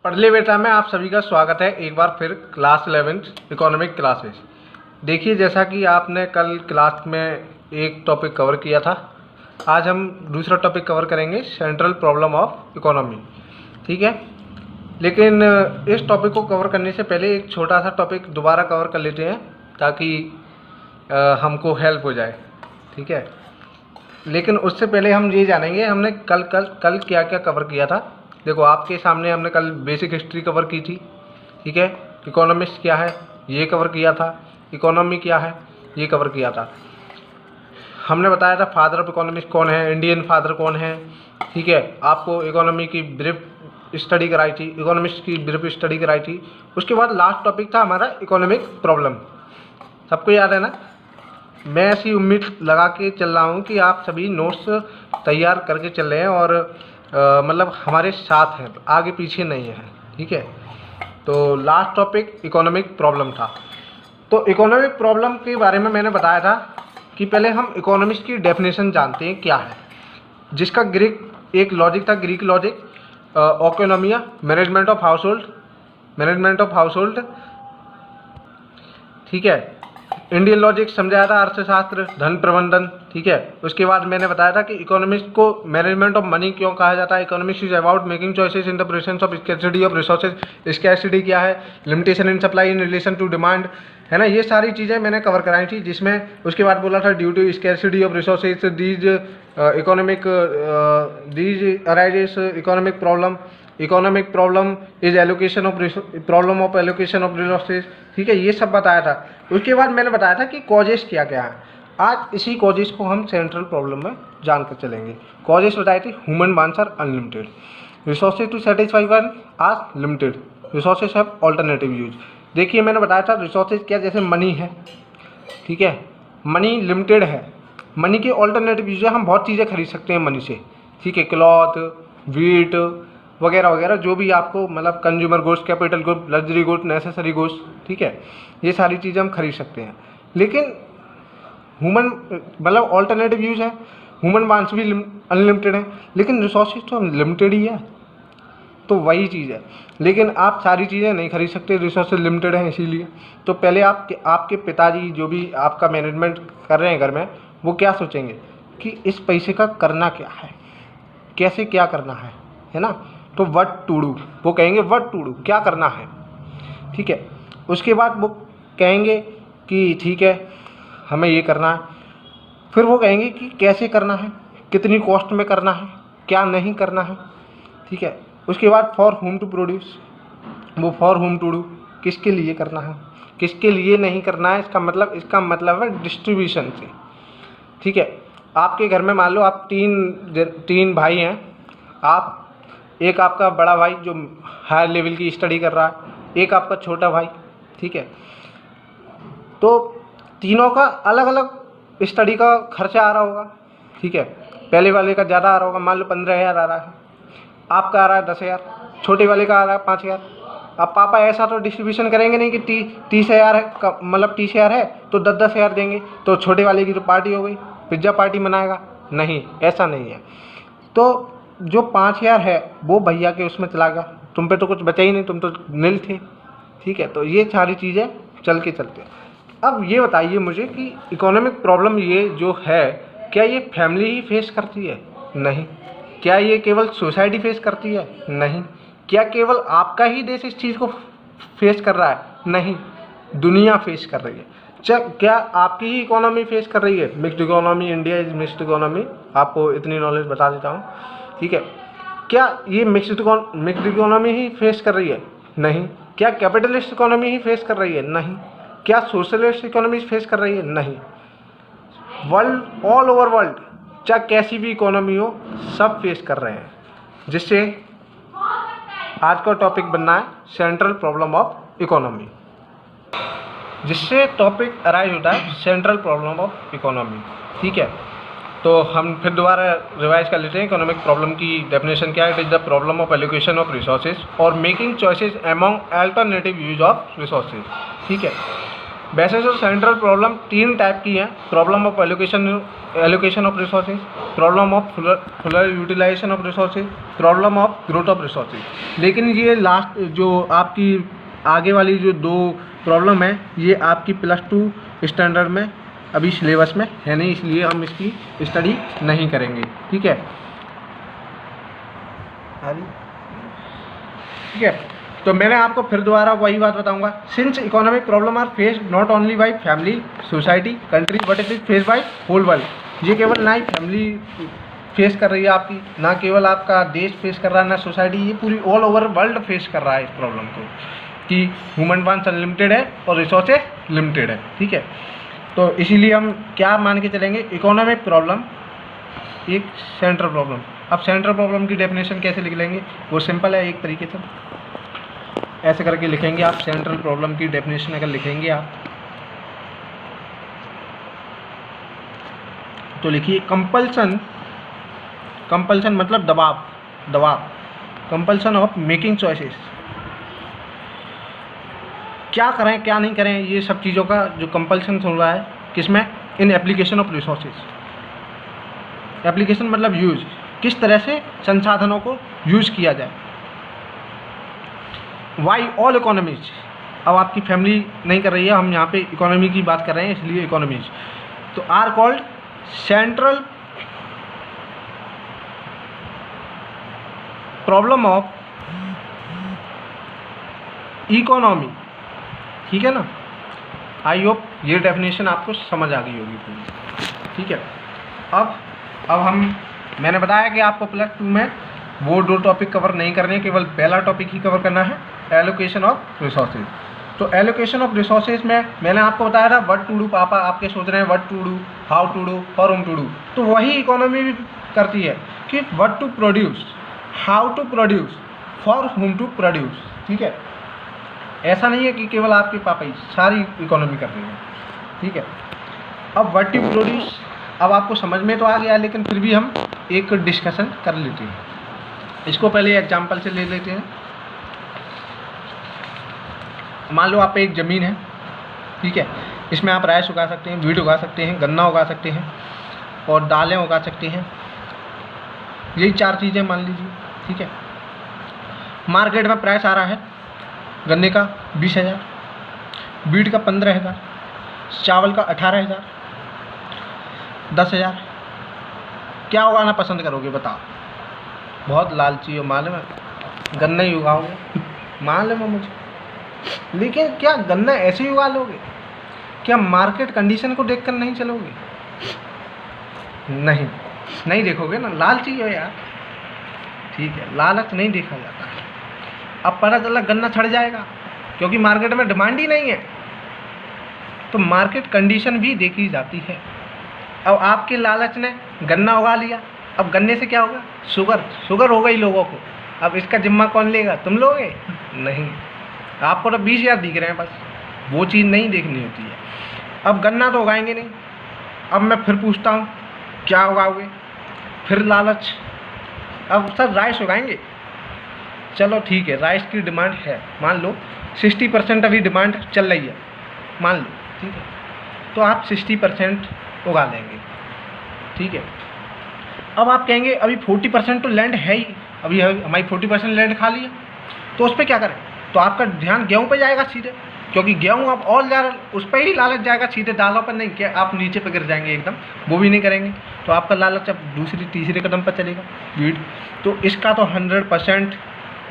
पढ़ले बेटा में आप सभी का स्वागत है एक बार फिर क्लास 11th इकोनॉमिक क्लासेस। देखिए, जैसा कि आपने कल क्लास में एक टॉपिक कवर किया था, आज हम दूसरा टॉपिक कवर करेंगे, सेंट्रल प्रॉब्लम ऑफ इकोनॉमी। ठीक है, लेकिन इस टॉपिक को कवर करने से पहले एक छोटा सा टॉपिक दोबारा कवर कर लेते हैं ताकि हमको हेल्प हो जाए। ठीक है, लेकिन उससे पहले हम ये जानेंगे हमने कल क्या क्या कवर किया था। देखो, आपके सामने हमने कल बेसिक हिस्ट्री कवर की थी। ठीक है, इकोनॉमिस्ट क्या है ये कवर किया था, इकोनॉमी क्या है ये कवर किया था। हमने बताया था फादर ऑफ इकोनॉमिस्ट कौन है, इंडियन फादर कौन है। ठीक है, आपको इकोनॉमी की ब्रीफ स्टडी कराई थी, इकोनॉमिस्ट की ब्रीफ स्टडी कराई थी। उसके बाद लास्ट टॉपिक था हमारा इकोनॉमिक प्रॉब्लम। सबको याद है ना? मैं ऐसी उम्मीद लगा के चल रहा हूँ कि आप सभी नोट्स तैयार करके चल रहे हैं और मतलब हमारे साथ हैं, आगे पीछे नहीं है। ठीक है, तो लास्ट टॉपिक इकोनॉमिक प्रॉब्लम था। तो इकोनॉमिक प्रॉब्लम के बारे में मैंने बताया था कि पहले हम इकोनॉमिस्ट की डेफिनेशन जानते हैं क्या है, जिसका ग्रीक एक लॉजिक था, Greek logic, oikonomia, management of household. ठीक है, इंडियन लॉजिक समझाया था, अर्थशास्त्र, धन प्रबंधन। ठीक है, उसके बाद मैंने बताया था कि इकोनॉमिस्ट को मैनेजमेंट ऑफ मनी क्यों कहा जाता है। Economics is about making choices in the presence of scarcity of resources. Scarcity क्या है, limitation in supply in relation to demand, है ना। ये सारी चीज़ें मैंने कवर कराई थी, जिसमें उसके बाद बोला था due to scarcity of resources these arises economic problem is allocation of problem of allocation of resources. ठीक है, ये सब बताया था। उसके बाद मैंने बताया था कि कॉजेस क्या क्या है। आज इसी कॉजेस को हम सेंट्रल प्रॉब्लम में जानकर चलेंगे। कॉजेस बताए थे, human wants are unlimited, resources to satisfy one are limited, resources have alternative use. देखिए, मैंने बताया था रिसोर्सेज क्या, जैसे मनी है। ठीक है, मनी लिमिटेड है, मनी के ऑल्टरनेटिव यूज है, हम बहुत चीज़ें खरीद सकते हैं मनी से। ठीक है, क्लॉथ, वीट वगैरह वगैरह, जो भी आपको मतलब consumer goods, capital goods, luxury goods, necessary goods. ठीक है, ये सारी चीज़ें हम खरीद सकते हैं। लेकिन ह्यूमन मतलब ऑल्टरनेटिव यूज है, ह्यूमन वांट्स भी अनलिमिटेड है, लेकिन रिसोर्सेज तो लिमिटेड ही है। तो वही चीज़ है, लेकिन आप सारी चीज़ें नहीं खरीद सकते, रिसोर्सेज लिमिटेड है इसीलिए। तो पहले आपके पिताजी जो भी आपका मैनेजमेंट कर रहे हैं घर में, वो क्या सोचेंगे कि इस पैसे का करना क्या है, कैसे क्या करना है ना। तो व्हाट टू डू, वो कहेंगे व्हाट टू डू, क्या करना है। ठीक है, उसके बाद वो कहेंगे कि ठीक है हमें ये करना है, फिर वो कहेंगे कि कैसे करना है, कितनी कॉस्ट में करना है, क्या नहीं करना है। ठीक है, उसके बाद फॉर होम टू प्रोड्यूस, वो फॉर होम टू डू, किसके लिए करना है, किसके लिए नहीं करना है। इसका मतलब है डिस्ट्रीब्यूशन से। ठीक है, आपके घर में मान लो आप तीन भाई हैं, एक आपका बड़ा भाई जो हायर लेवल की स्टडी कर रहा है, एक आपका छोटा भाई। ठीक है, तो तीनों का अलग अलग स्टडी का खर्चा आ रहा होगा। ठीक है, पहले वाले का ज़्यादा आ रहा होगा, मान लो 15,000 आ रहा है, आपका आ रहा है 10,000, छोटे वाले का आ रहा है 5,000। अब पापा ऐसा तो डिस्ट्रीब्यूशन करेंगे नहीं कि 30,000 है, मतलब 30,000 है तो 10,000 देंगे, तो छोटे वाले की तो पार्टी हो गई, पिज्ज़ा पार्टी मनाएगा। नहीं, ऐसा नहीं है। तो जो 5,000 है वो भैया के उसमें चला गया, तुम पे तो कुछ बचा ही नहीं, तुम तो नील थे। ठीक है, तो ये सारी चीज़ें चलते। अब ये बताइए मुझे कि इकोनॉमिक प्रॉब्लम ये जो है, क्या ये फैमिली ही फेस करती है? नहीं। क्या ये केवल सोसाइटी फेस करती है? नहीं। क्या केवल आपका ही देश इस चीज़ को फेस कर रहा है? नहीं, दुनिया फेस कर रही है। क्या आपकी ही इकोनॉमी फेस कर रही है? Mixed economy, India is mixed economy, आपको इतनी नॉलेज बता देता हूँ। ठीक है, क्या ये मिक्स्ड इकोनॉमी ही फेस कर रही है? नहीं। क्या कैपिटलिस्ट इकोनॉमी ही फेस कर रही है? नहीं। क्या सोशलिस्ट इकोनॉमी फेस कर रही है? नहीं। वर्ल्ड, ऑल ओवर वर्ल्ड, चाहे कैसी भी इकोनॉमी हो, सब फेस कर रहे हैं। जिससे आज का टॉपिक बनना है सेंट्रल प्रॉब्लम ऑफ इकोनॉमी, जिससे टॉपिक अराइज होता है सेंट्रल प्रॉब्लम ऑफ इकोनॉमी। ठीक है, तो हम फिर दोबारा रिवाइज कर लेते हैं। इकोनॉमिक प्रॉब्लम की डेफिनेशन क्या है? It is the problem of allocation of resources और making choices among alternative use of resources. ठीक है, वैसे तो सेंट्रल प्रॉब्लम 3 टाइप की हैं, problem of allocation of resources, problem of fuller utilization of resources, problem of growth of resources. लेकिन ये last जो आपकी आगे वाली जो 2 प्रॉब्लम है ये आपकी +2 स्टैंडर्ड में अभी सिलेबस में है नहीं, इसलिए हम इसकी स्टडी नहीं करेंगे। ठीक है, ठीक है। तो मैंने आपको फिर दोबारा वही बात बताऊंगा, since economic problem are faced not only by family, society, country, but it is face by whole world. ये केवल ना ही फैमिली फेस कर रही है आपकी, ना केवल आपका देश फेस कर रहा है, ना सोसाइटी, ये पूरी ऑल ओवर वर्ल्ड फेस कर रहा है इस प्रॉब्लम को कि ह्यूमन वांट्स अनलिमिटेड है और रिसोर्सेज लिमिटेड है। ठीक है, तो इसीलिए हम क्या मान के चलेंगे, इकोनॉमिक प्रॉब्लम एक सेंट्रल प्रॉब्लम। अब सेंट्रल प्रॉब्लम की डेफिनेशन कैसे लिख लेंगे, वो सिंपल है, एक तरीके से ऐसे करके लिखेंगे आप। सेंट्रल प्रॉब्लम की डेफिनेशन अगर लिखेंगे आप तो लिखिए कंपल्सन, कंपल्सन मतलब दबाव, दबाव, कंपल्सन ऑफ मेकिंग चॉइसेस, क्या करें क्या नहीं करें, ये सब चीज़ों का जो कंपल्सन हो रहा है किसमें, इन एप्लीकेशन ऑफ रिसोर्सेज। एप्लीकेशन मतलब यूज, किस तरह से संसाधनों को यूज किया जाए। वाई ऑल इकोनॉमीज, अब आपकी फैमिली नहीं कर रही है, हम यहाँ पे इकोनॉमी की बात कर रहे हैं इसलिए इकोनॉमीज, तो are called central problem of economy. ठीक है ना, आई होप ये डेफिनेशन आपको समझ आ गई होगी पूरी। ठीक है, अब मैंने बताया कि आपको +2 में वो 2 टॉपिक कवर नहीं करने, केवल पहला टॉपिक ही कवर करना है, एलोकेशन ऑफ रिसोर्सेज। तो एलोकेशन ऑफ रिसोर्सेज में मैंने आपको बताया था व्हाट टू डू, पापा आपके सोच रहे हैं what to do, how to do, for whom to do, तो वही इकोनॉमी भी करती है कि what to produce, how to produce, for whom to produce. ठीक है, ऐसा नहीं है कि केवल आपके पापा ही, सारी इकोनॉमी कर रही है। ठीक है, अब व्हाट टू प्रोड्यूस अब आपको समझ में तो आ गया, लेकिन फिर भी हम एक डिस्कशन कर लेते हैं। इसको पहले एग्जाम्पल से ले लेते हैं। मान लो आप पे एक ज़मीन है, ठीक है, इसमें आप राइस उगा सकते हैं, वीट उगा सकते हैं, गन्ना उगा सकते हैं और दालें उगा सकते हैं, यही 4 चीज़ें मान लीजिए। ठीक है, मार्केट में प्राइस आ रहा है गन्ने का 20,000, वीट का 15,000, चावल का 18,000, 10,000। क्या उगाना पसंद करोगे बताओ? बहुत लालची हो, मालूम है, गन्ना ही उगाओगे, मालूम है मुझे, लेकिन क्या गन्ना ऐसे ही उगा लोगे? क्या मार्केट कंडीशन को देखकर नहीं चलोगे? नहीं देखोगे ना, लालची हो यार। ठीक है, लालच नहीं देखा जाता। अब पता चला गन्ना छड़ जाएगा क्योंकि मार्केट में डिमांड ही नहीं है, तो मार्केट कंडीशन भी देखी जाती है। अब आपके लालच ने गन्ना उगा लिया, अब गन्ने से क्या होगा? शुगर हो गई लोगों को। अब इसका जिम्मा कौन लेगा? तुम लोगे? नहीं, आपको तो 20,000 दिख रहे हैं, बस वो चीज़ नहीं देखनी होती है। अब गन्ना तो उगाएंगे नहीं। अब मैं फिर पूछता हूँ क्या उगाओगे? फिर लालच, अब सर राइस उगाएंगे। चलो ठीक है, राइस की डिमांड है, मान लो 60% अभी डिमांड चल रही है, मान लो, ठीक है, तो आप 60% उगा लेंगे। ठीक है, अब आप कहेंगे अभी 40% तो लैंड है ही, अभी हमारी 40% लैंड खा लिया, तो उस पर क्या करें? तो आपका ध्यान गेहूं पे जाएगा सीधे, क्योंकि गेहूं अब और ज़्यादा उस पर ही लालच जाएगा, सीधे दालों पर नहीं, क्या आप नीचे पे गिर जाएंगे एकदम, वो भी नहीं करेंगे। तो आपका लालच अब दूसरी तीसरे कदम पर चलेगा, वीट। तो इसका तो 100%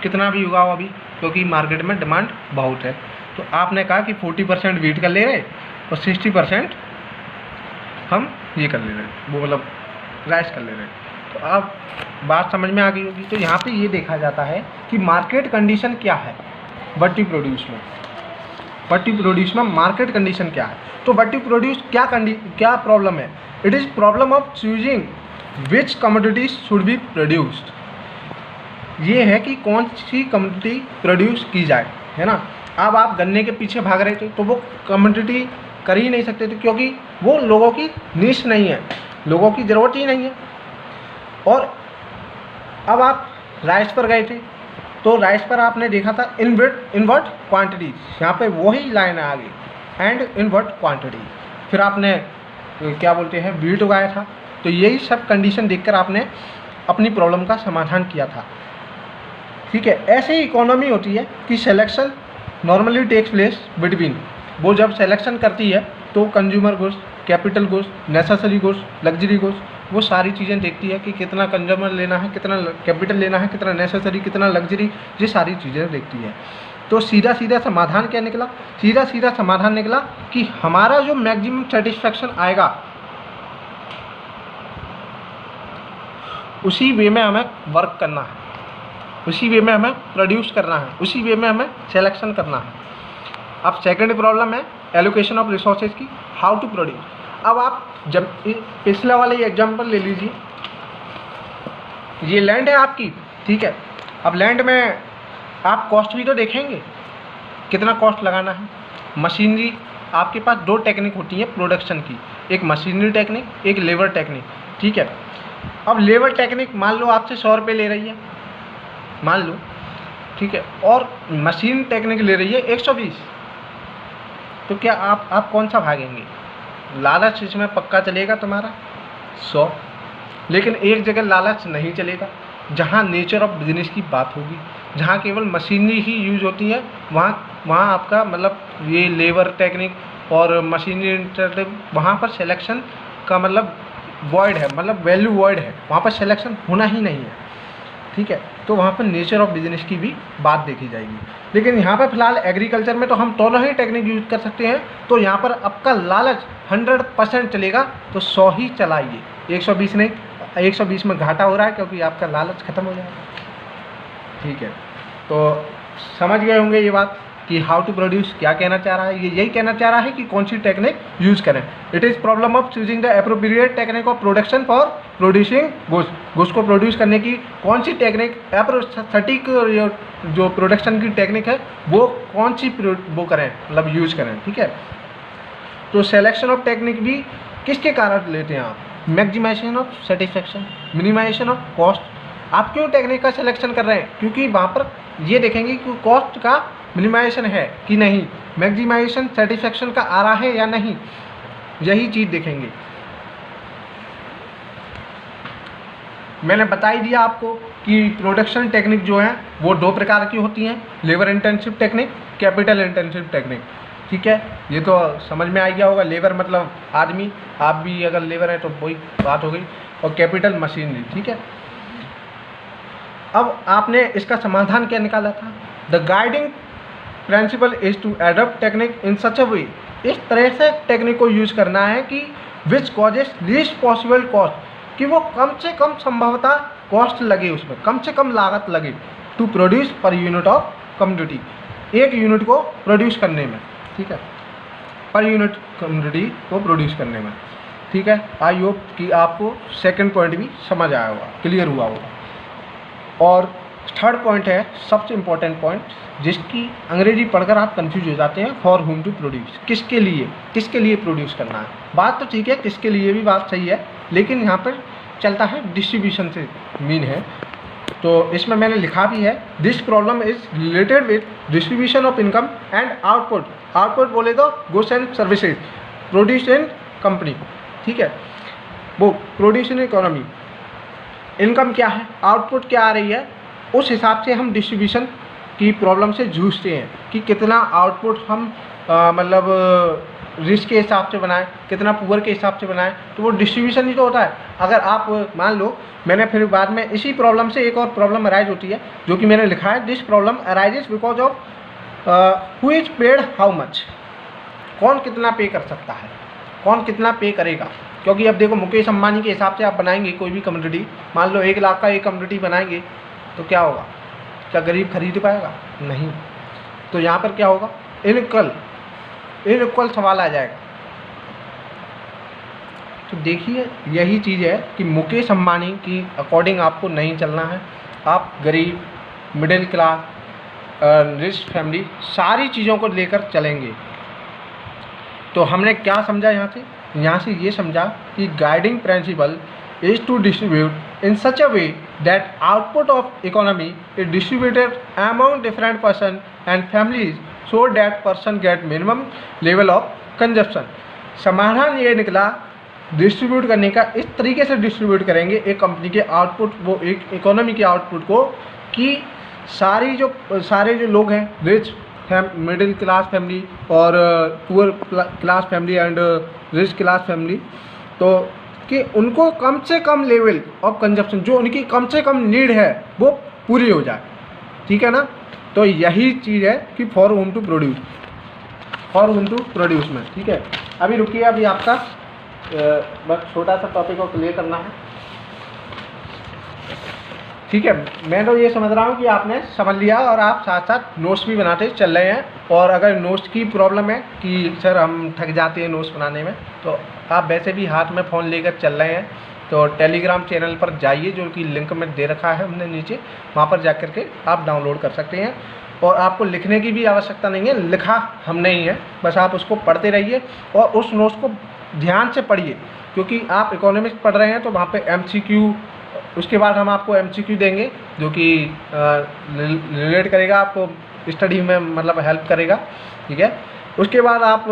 कितना भी उगाओ अभी, क्योंकि मार्केट में डिमांड बहुत है। तो आपने कहा कि 40% वीट का ले रहे और 60% हम ये कर ले रहे, वो मतलब राइस कर ले रहे। तो आप बात समझ में आ गई होगी। तो यहाँ पे ये देखा जाता है कि मार्केट कंडीशन क्या है वट्टी प्रोड्यूस में, वट्टी प्रोड्यूस में मार्केट कंडीशन क्या है। तो वट्टी प्रोड्यूस क्या प्रॉब्लम है? It is problem of choosing which commodities should be produced. ये है कि कौन सी कमोडिटी प्रोड्यूस की जाए, है ना। अब आप गन्ने के पीछे भाग रहे थे तो वो कमोडिटी कर ही नहीं सकते थे, क्योंकि वो लोगों की नीश नहीं है, लोगों की ज़रूरत ही नहीं है। और अब आप राइस पर गए थे, तो राइस पर आपने देखा था इनवर्ट क्वांटिटीज, यहाँ पे वही लाइन आ गई एंड इन व्हाट क्वांटिटी। फिर आपने क्या बोलते हैं वीट उगाया था। तो यही सब कंडीशन देखकर आपने अपनी प्रॉब्लम का समाधान किया था। ठीक है, ऐसे ही इकोनॉमी होती है कि selection normally takes place between, वो जब सिलेक्शन करती है तो consumer goods, capital goods, necessary goods, luxury goods, वो सारी चीज़ें देखती है कि कितना कंज्यूमर लेना है, कितना कैपिटल लेना है, कितना नेसेसरी, कितना लग्जरी, ये सारी चीज़ें देखती है। तो सीधा सीधा समाधान क्या निकला? सीधा सीधा समाधान निकला कि हमारा जो मैक्सिमम सेटिस्फैक्शन आएगा उसी वे में हमें वर्क करना है, उसी वे में हमें प्रोड्यूस करना है, उसी वे में हमें सिलेक्शन करना है। अब सेकंड प्रॉब्लम है एलोकेशन ऑफ रिसोर्सेज की, हाउ टू प्रोड्यूस। अब आप जब पिछला वाले एग्जाम्पल ले लीजिए, ये लैंड है आपकी, ठीक है। अब लैंड में आप कॉस्ट भी तो देखेंगे, कितना कॉस्ट लगाना है। मशीनरी, आपके पास दो टेक्निक होती है प्रोडक्शन की, एक मशीनरी टेक्निक, एक लेबर टेक्निक, ठीक है। अब लेबर टेक्निक मान लो आपसे 100 रुपये ले रही है, मान लो, ठीक है, और मशीन टेक्निक ले रही है 120, तो क्या आप कौन सा भागेंगे? लालच इसमें पक्का चलेगा तुम्हारा 100, लेकिन एक जगह लालच नहीं चलेगा, जहाँ नेचर ऑफ बिजनेस की बात होगी, जहाँ केवल मशीनरी ही यूज होती है, वहाँ आपका मतलब ये लेबर टेक्निक और मशीनरी, वहाँ पर सिलेक्शन का मतलब वॉइड है, मतलब वैल्यू वॉइड है, वहाँ पर सिलेक्शन होना ही नहीं है, ठीक है। तो वहाँ पर नेचर ऑफ बिजनेस की भी बात देखी जाएगी। लेकिन यहाँ पर फिलहाल एग्रीकल्चर में तो हम दोनों ही टेक्निक यूज कर सकते हैं, तो यहाँ पर आपका लालच 100% चलेगा, तो 100 ही चलाइए, 120 नहीं। 120 में घाटा हो रहा है क्योंकि आपका लालच खत्म हो जाएगा, ठीक है। तो समझ गए होंगे ये बात कि हाउ टू प्रोड्यूस क्या कहना चाह रहा है। ये यही कहना चाह रहा है कि कौन सी टेक्निक यूज करें। It is problem of choosing the appropriate technique of production for producing goods. Goods को प्रोड्यूस करने की कौन सी टेक्निक, सटीक जो प्रोडक्शन की टेक्निक है वो कौन सी वो करें, मतलब यूज करें, ठीक है। तो सिलेक्शन ऑफ टेक्निक भी किसके कारण लेते हैं आप? Maximization of satisfaction, minimization of cost. आप क्यों टेक्निक का सिलेक्शन कर रहे हैं? क्योंकि वहाँ पर ये देखेंगे कि कॉस्ट का मिनिमाइजेशन है कि नहीं, मैक्सिमाइजेशन सेटिस्फैक्शन का आ रहा है या नहीं, यही चीज़ देखेंगे। मैंने बता ही दिया आपको कि प्रोडक्शन टेक्निक जो है वो दो प्रकार की होती हैं, labour intensive technique, capital intensive technique, ठीक है। ये तो समझ में आ गया होगा। लेबर मतलब आदमी, आप भी अगर लेबर है तो वही बात हो गई, और कैपिटल मशीनरी, ठीक है। अब आपने इसका समाधान क्या निकाला था? The guiding principle is to adopt technique in such a way, इस तरह से टेक्निक को यूज करना है कि which causes least possible cost, कि वो कम से कम संभवतः कॉस्ट लगे, उसमें कम से कम लागत लगे, to produce per unit of community, एक यूनिट को प्रोड्यूस करने में, ठीक है, पर यूनिट कम्युनिटी को प्रोड्यूस करने में, ठीक है। आई होप कि आपको सेकंड पॉइंट भी समझ आया होगा, क्लियर हुआ होगा। और थर्ड पॉइंट है सबसे इम्पोर्टेंट पॉइंट, जिसकी अंग्रेजी पढ़कर आप कंफ्यूज हो जाते हैं, फॉर हुम टू प्रोड्यूस, किसके लिए प्रोड्यूस करना है। बात तो ठीक है, किसके लिए भी बात सही है, लेकिन यहाँ पर चलता है डिस्ट्रीब्यूशन से मीन है, तो इसमें मैंने लिखा भी है, this problem is related with distribution of income and output. Output बोले तो goods and services produce in company, ठीक है, वो प्रोड्यूस इन इकोनॉमी। इनकम क्या है, आउटपुट क्या आ रही है, उस हिसाब से हम डिस्ट्रीब्यूशन की प्रॉब्लम से जूझते हैं कि कितना आउटपुट हम मतलब रिच के हिसाब से बनाएं, कितना पुअर के हिसाब से बनाएं, तो वो डिस्ट्रीब्यूशन ही तो होता है। अगर आप मान लो, मैंने फिर बाद में इसी प्रॉब्लम से एक और प्रॉब्लम अराइज होती है, जो कि मैंने लिखा है, this problem arises because of who is paid how much, कौन कितना पे कर सकता है, कौन कितना पे करेगा। क्योंकि अब देखो, मुकेश अंबानी के हिसाब से आप बनाएंगे कोई भी कम्युनिटी, मान लो 1 लाख का एक कम्युनिटी बनाएंगे, तो क्या होगा, क्या गरीब खरीद पाएगा? नहीं। तो यहाँ पर क्या होगा, इनइक्वल सवाल आ जाएगा। तो देखिए, यही चीज़ है कि मुकेश अंबानी की अकॉर्डिंग आपको नहीं चलना है। आप गरीब, मिडिल क्लास, रिच फैमिली, सारी चीज़ों को लेकर चलेंगे। तो हमने क्या समझा यहाँ से ये समझा कि guiding principal is to distribute in such a way that output of economy is distributed among different person and families so that person get minimum level of consumption. समाधान ये निकला डिस्ट्रीब्यूट करने का, इस तरीके से डिस्ट्रीब्यूट करेंगे एक कंपनी के आउटपुट, वो एक इकोनॉमी के आउटपुट को, कि सारे जो लोग हैं, रिच मिडिल क्लास फैमिली और poor class family and rich class family, तो कि उनको कम से कम लेवल ऑफ कंजप्शन, जो उनकी कम से कम नीड है, वो पूरी हो जाए। ठीक है ना। तो यही चीज़ है कि फॉर होम टू प्रोड्यूस में। ठीक है, अभी रुकिए, अभी आपका बस छोटा सा टॉपिक को क्लियर करना है। ठीक है, मैं तो ये समझ रहा हूँ कि आपने समझ लिया और आप साथ साथ नोट्स भी बनाते चल रहे हैं। और अगर नोट्स की प्रॉब्लम है कि सर हम थक जाते हैं नोट्स बनाने में, तो आप वैसे भी हाथ में फ़ोन लेकर चल रहे हैं, तो टेलीग्राम चैनल पर जाइए, जो कि लिंक में दे रखा है हमने नीचे, वहाँ पर जा कर के आप डाउनलोड कर सकते हैं। और आपको लिखने की भी आवश्यकता नहीं है, लिखा हमने ही है, बस आप उसको पढ़ते रहिए और उस नोट्स को ध्यान से पढ़िए, क्योंकि आप इकोनॉमिक्स पढ़ रहे हैं तो वहाँ पे MCQ, उसके बाद हम आपको MCQ देंगे जो कि रिलेट करेगा आपको स्टडी में, मतलब हेल्प करेगा। ठीक है, उसके बाद आप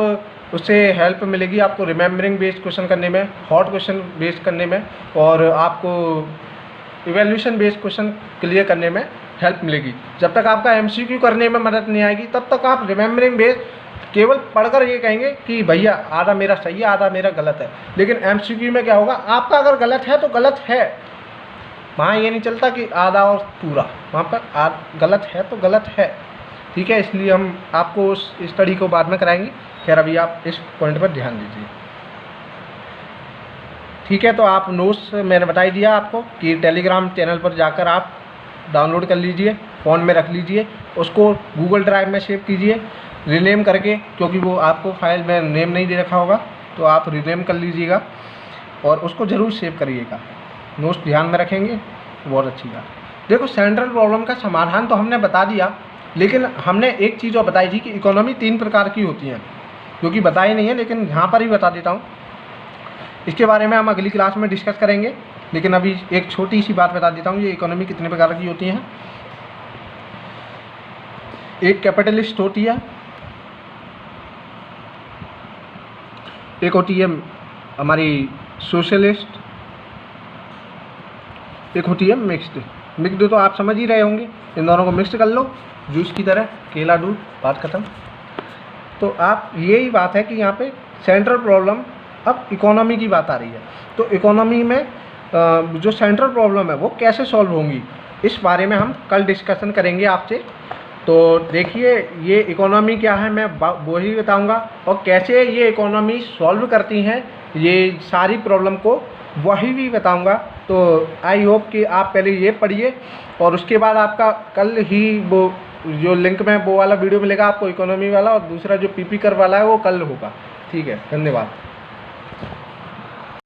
उससे हेल्प मिलेगी आपको रिमेम्बरिंग बेस्ड क्वेश्चन करने में, हॉट क्वेश्चन बेस्ड करने में, और आपको इवैल्यूएशन बेस्ड क्वेश्चन क्लियर करने में हेल्प मिलेगी। जब तक आपका MCQ करने में मदद नहीं आएगी, तब तक आप रिमेम्बरिंग बेस्ड केवल पढ़कर ये कहेंगे कि भैया आधा मेरा सही है, आधा मेरा गलत है। लेकिन MCQ में क्या होगा, आपका अगर गलत है तो गलत है, वहाँ ये नहीं चलता कि आधा और पूरा, वहाँ पर गलत है तो गलत है। ठीक है, इसलिए हम आपको उस स्टडी को बाद में कराएंगे। खैर, अभी आप इस पॉइंट पर ध्यान दीजिए। ठीक है, तो आप नोट्स मैंने बता ही दिया आपको कि टेलीग्राम चैनल पर जाकर आप डाउनलोड कर लीजिए, फ़ोन में रख लीजिए, उसको गूगल ड्राइव में सेव कीजिए रीनेम करके, क्योंकि वो आपको फाइल में नेम नहीं दे रखा होगा, तो आप रीनेम कर लीजिएगा और उसको ज़रूर सेव करिएगा। नोट्स ध्यान में रखेंगे, बहुत अच्छी बात। देखो, सेंट्रल प्रॉब्लम का समाधान तो हमने बता दिया, लेकिन हमने एक चीज़ और बताई थी कि इकोनॉमी 3 प्रकार की होती है, जो कि बताई नहीं है, लेकिन यहाँ पर ही बता देता हूँ। इसके बारे में हम अगली क्लास में डिस्कस करेंगे, लेकिन अभी एक छोटी सी बात बता देता हूँ, ये इकोनॉमी कितने प्रकार की होती हैं। एक कैपिटलिस्ट होती है, एक होती है हमारी सोशलिस्ट, एक होती है मिक्स्ड। मिक्स्ड तो आप समझ ही रहे होंगे, इन दोनों को मिक्स कर लो जूस की तरह, केला दूध, बात खत्म। तो आप यही बात है कि यहाँ पे सेंट्रल प्रॉब्लम, अब इकोनॉमी की बात आ रही है, तो इकोनॉमी में जो सेंट्रल प्रॉब्लम है वो कैसे सॉल्व होंगी, इस बारे में हम कल डिस्कशन करेंगे आपसे। तो देखिए, ये इकोनॉमी क्या है मैं वो ही बताऊँगा, और कैसे ये इकोनॉमी सॉल्व करती हैं ये सारी प्रॉब्लम को वही भी बताऊंगा। तो आई होप कि आप पहले ये पढ़िए, और उसके बाद आपका कल ही वो जो लिंक में वो वाला वीडियो मिलेगा आपको इकोनॉमी वाला, और दूसरा जो PP कर वाला है वो कल होगा। ठीक है, धन्यवाद।